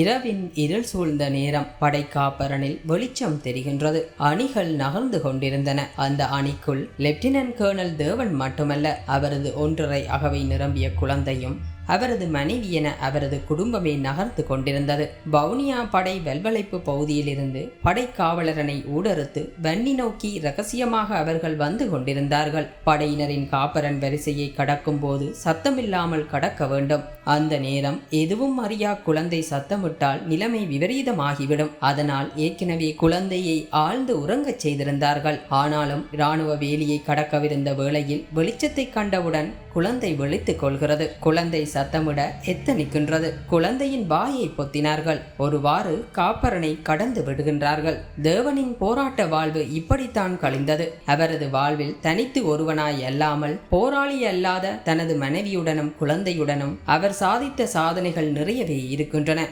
இரவின் இருள் சூழ்ந்த நேரம். படைக்காப்பரனில் வெளிச்சம் தெரிகின்றது. அணிகள் நகர்ந்து கொண்டிருந்தன. அந்த அணிக்குள் லெப்டினன்ட் கேர்னல் தேவன் மட்டுமல்ல, அவரது 1.5 அகவை நிரம்பிய குழந்தையும் அவரது மனைவி என அவரது குடும்பமே நகர்ந்து கொண்டிருந்தது. வவுனியா படை வெல்வளைப்பு பகுதியிலிருந்து படைக்காவலரனை ஊடறுத்து வன்னி நோக்கி இரகசியமாக அவர்கள் வந்து கொண்டிருந்தார்கள். படையினரின் காப்பரன் வரிசையை கடக்கும் போது சத்தமில்லாமல் கடக்க வேண்டும். அந்த நேரம் எதுவும் அறியா குழந்தை சத்தமிட்டால் நிலைமை விபரீதமாகிவிடும். அதனால் ஏற்கனவே குழந்தையை ஆழ்ந்து உறங்கச் செய்திருந்தார்கள். ஆனாலும் இராணுவ வேலியை கடக்கவிருந்த வேளையில் வெளிச்சத்தை கண்டவுடன் குழந்தை விழித்துக் கொள்கிறது. குழந்தை சத்தமிட எத்தனிக்கின்றது. குழந்தையின் வாயை பொத்தினார்கள். ஒருவாறு காப்பரனை கடந்து விடுகின்றார்கள். தேவனின் போராட்ட வாழ்வு இப்படித்தான் கழிந்தது. அவரது வாழ்வில் தனித்து ஒருவனாய் அல்லாமல் போராளி அல்லாத தனது மனைவியுடனும் குழந்தையுடனும் அவர் சாதித்த சாதனைகள் நிறையவே இருக்கின்றன.